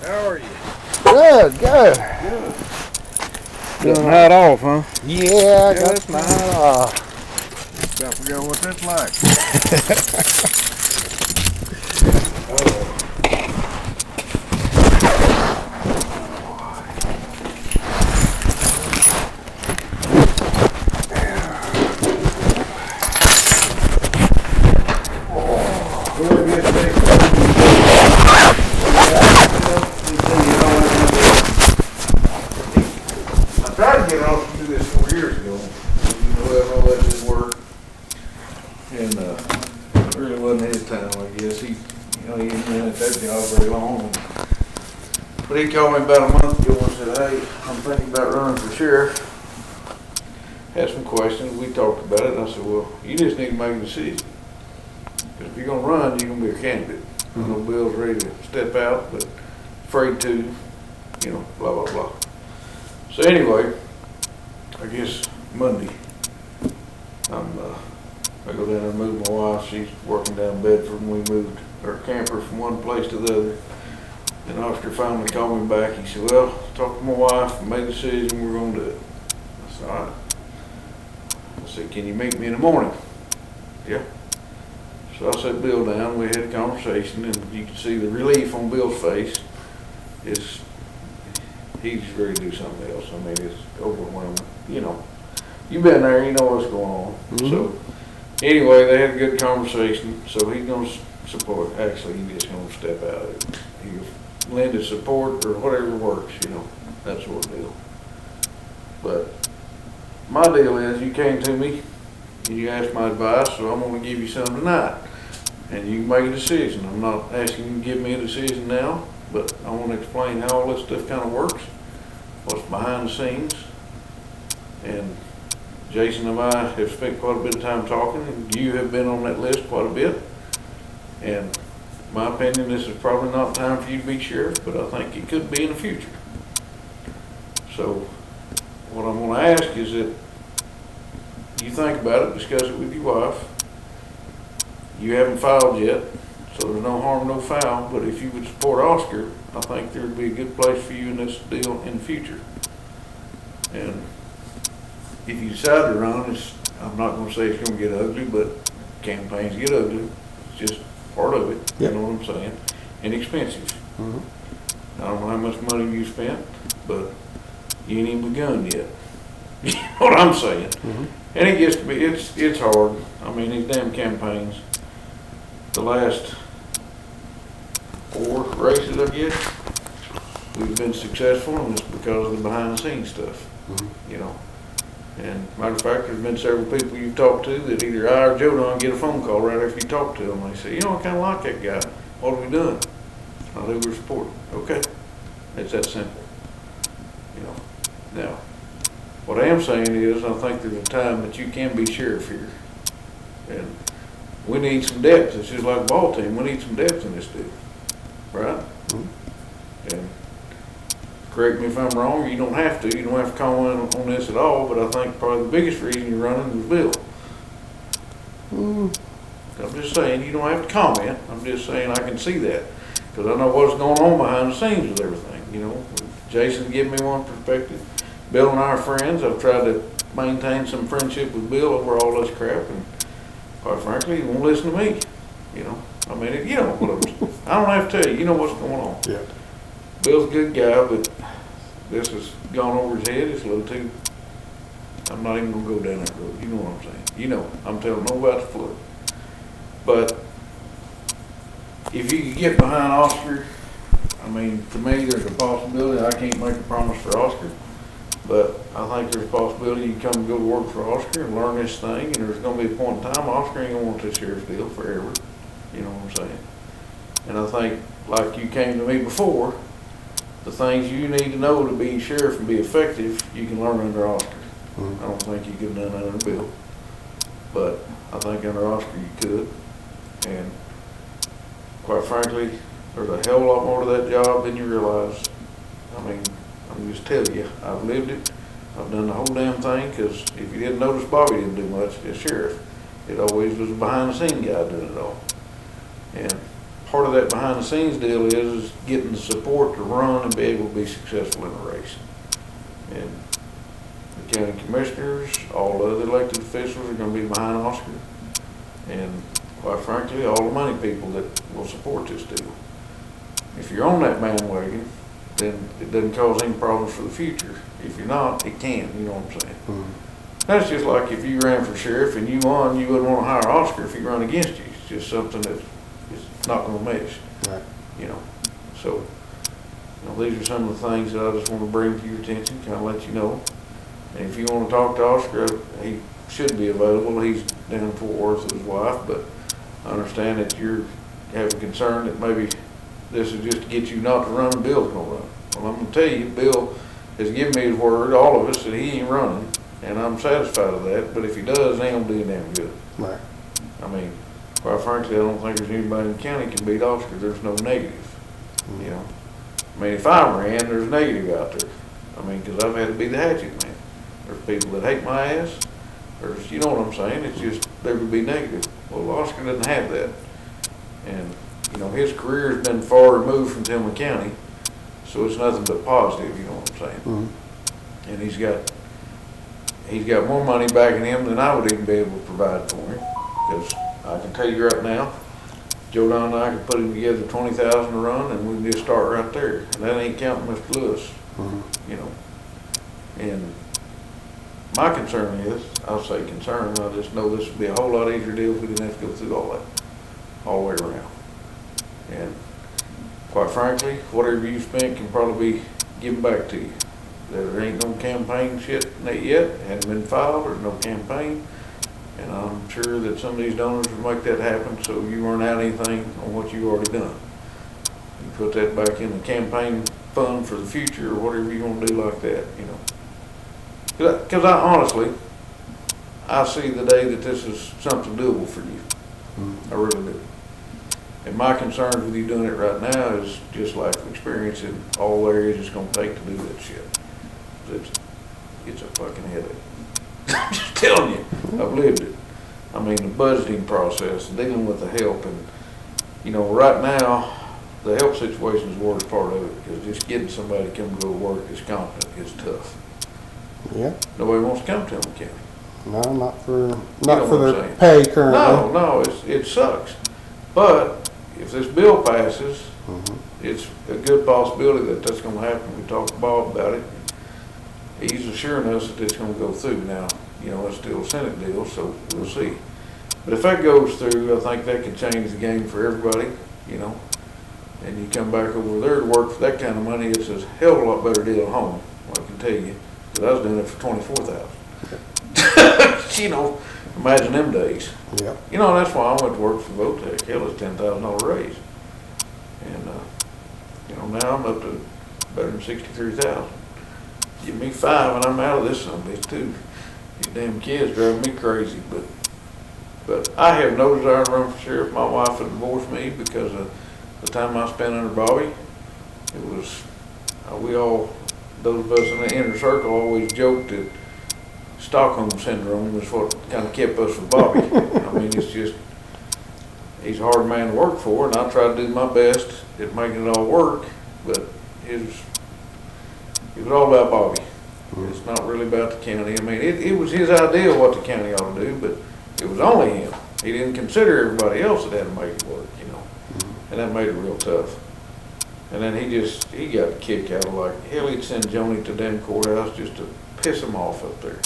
How are you? Good, good. Good. Got night off, huh? Yeah, I got night off. I forgot what that's like. I tried to get off to do this 4 years ago. You know, all that didn't work. And it really wasn't his time, I guess. He hadn't been at that job very long. But he called me about a month ago and said, hey, I'm thinking about running for sheriff. Had some questions. We talked about it. And I said, well, you just need to make a decision. Because if you're going to run, you're going to be a candidate. I know Bill's ready to step out, but afraid to, blah, blah, blah. So anyway, I guess Monday, I go down and move my wife. She's working down in Bedford, and we moved our camper from one place to the other. And Oscar finally called me back. He said, well, talked to my wife and made a decision, we're going to do it. I said, all right. I said, can you meet me in the morning? Yeah. So I sat Bill down, we had a conversation, and you can see the relief on Bill's face. He's ready to do something else. I mean, it's overwhelming. You've been there, you know what's going on. Mm-hmm. So anyway, they had a good conversation. So he's going to support. Actually, he's just going to step out of it. He'll lend his support or whatever works, that sort of deal. But my deal is, you came to me and you asked my advice, so I'm going to give you some tonight. And you can make a decision. I'm not asking you to give me a decision now, but I want to explain how all this stuff kind of works, what's behind the scenes. And Jason and I have spent quite a bit of time talking, and you have been on that list quite a bit. And my opinion, this is probably not time for you to be sheriff, but I think it could be in the future. So what I'm going to ask is that you think about it, discuss it with your wife. You haven't filed yet, so there's no harm, no foul, but if you would support Oscar, I think there would be a good place for you in this deal in the future. And if you decide to run, I'm not going to say it's going to get ugly, but campaigns get ugly. It's just part of it, yep. You know what I'm saying? And expensive. Mm-hmm. I don't know how much money you spent, but you ain't even begun yet. You know what I'm saying? Mm-hmm. And it gets to be, it's hard. I mean, these damn campaigns, the last 4 races, I guess, we've been successful, and it's because of the behind the scenes stuff, And matter of fact, there's been several people you've talked to that either I or Joe don't get a phone call right after you talk to them. They say, I kind of like that guy. What have we done? I think we're supporting. Okay. It's that simple. Now, what I am saying is, I think there's a time that you can be sheriff here. And we need some depth. It's just like a ball team. We need some depth in this deal. Right? Mm-hmm. And correct me if I'm wrong, you don't have to. You don't have to comment on this at all, but I think probably the biggest reason you're running was Bill. I'm just saying, you don't have to comment. I'm just saying I can see that. Because I know what's going on behind the scenes with everything. Jason gave me one perspective. Bill and I are friends. I've tried to maintain some friendship with Bill over all this crap, and quite frankly, he won't listen to me. I mean, I don't have to tell you. You know what's going on. Yeah. Bill's a good guy, but this has gone over his head. It's a little too. I'm not even gonna go down that road. You know what I'm saying? I'm telling nobody to flood. But if you could get behind Oscar, I mean, to me, there's a possibility. I can't make a promise for Oscar, but I think there's a possibility you come and go work for Oscar and learn this thing, and there's going to be a point in time Oscar ain't going to want this sheriff's deal forever. You know what I'm saying? And I think, like you came to me before, the things you need to know to be sheriff and be effective, you can learn under Oscar. Mm-hmm. I don't think you could have done that under Bill, but I think under Oscar you could. And quite frankly, there's a hell of a lot more to that job than you realize. I mean, I'm just telling you, I've lived it. I've done the whole damn thing, because if you didn't notice, Bobby didn't do much as sheriff. It always was a behind the scene guy doing it all. And part of that behind the scenes deal is getting the support to run and be able to be successful in a race. And the county commissioners, all the other elected officials are gonna be behind Oscar. And quite frankly, all the money people that will support this deal. If you're on that bandwagon, then it doesn't cause any problems for the future. If you're not, it can, you know what I'm saying? Mm-hmm. That's just like if you ran for sheriff and you won, you wouldn't want to hire Oscar if he run against you. It's just something that is not gonna mesh. Right. You know, so, you know, these are some of the things that I just want to bring to your attention, kind of let you know. And if you want to talk to Oscar, he should be available. He's down in Fort Worth with his wife, but I understand that you're having concern that maybe this is just to get you not to run and Bill's gonna run. Well, I'm gonna tell you, Bill has given me his word, all of us, that he ain't running, and I'm satisfied with that, but if he does, they ain't gonna do damn good. Right. I mean, quite frankly, I don't think there's anybody in the county can beat Oscar. There's no negative, you know. I mean, if I ran, there's negative out there. I mean, because I've had to be the hatchet man. There's people that hate my ass. There's, you know what I'm saying? It's just, there would be negative. Well, Oscar doesn't have that. And, you know, his career has been far removed from Tillman County, so it's nothing but positive, you know what I'm saying? Mm-hmm. And he's got more money backing him than I would even be able to provide for him. Because I can tell you right now, Joe Don and I could put him together 20,000 to run, and we can just start right there. And that ain't counting Mr. Lewis, Mm-hmm. you know. And my concern is, I'll say concern, I just know this would be a whole lot easier deal if we didn't have to go through all that, all the way around. And quite frankly, whatever you spent can probably be given back to you. There ain't no campaign shit yet, hadn't been filed, there's no campaign. And I'm sure that some of these donors will make that happen so you earn out anything on what you've already done. You put that back in the campaign fund for the future or whatever you want to do like that, you know. Because I honestly, I see the day that this is something doable for you. Mm-hmm. I really do. And my concerns with you doing it right now is just lack of experience in all areas it's going to take to do that shit. It's a fucking headache. I'm just telling you, I've lived it. I mean, the budgeting process, dealing with the help, and, you know, right now, the help situation is the worst part of it, because just getting somebody to come go to work that's competent is tough. Yeah. Nobody wants to come to Tillman County. No, not for know what I'm the saying. pay currently. No, it sucks. But if this bill passes, Mm-hmm. it's a good possibility that that's gonna happen. We talked to Bob about it. He's assuring us that it's gonna go through. Now, you know, it's still a Senate deal, so we'll see. But if that goes through, I think that could change the game for everybody, you know. And you come back over there to work for that kind of money, it's a hell of a lot better deal at home, I can tell you. Because I was doing it for $24,000. You know, imagine them days. Yeah. You know, that's why I went to work for Votech. Hell, it's $10,000 raise. And, you know, now I'm up to better than 63,000. Give me 5 and I'm out of this son of a bitch too. These damn kids driving me crazy, but I have no desire to run for sheriff. My wife had divorced me because of the time I spent under Bobby. It was, we all, those of us in the inner circle always joked that Stockholm Syndrome was what kind of kept us with Bobby. I mean, it's just, he's a hard man to work for, and I try to do my best at making it all work, but it was all about Bobby. It's not really about the county. I mean, it was his idea of what the county ought to do, but it was only him. He didn't consider everybody else that had to make it work, you know, and that made it real tough. And then he got a kick out of, like, hell, he'd send Joni to the damn courthouse just to piss him off up there.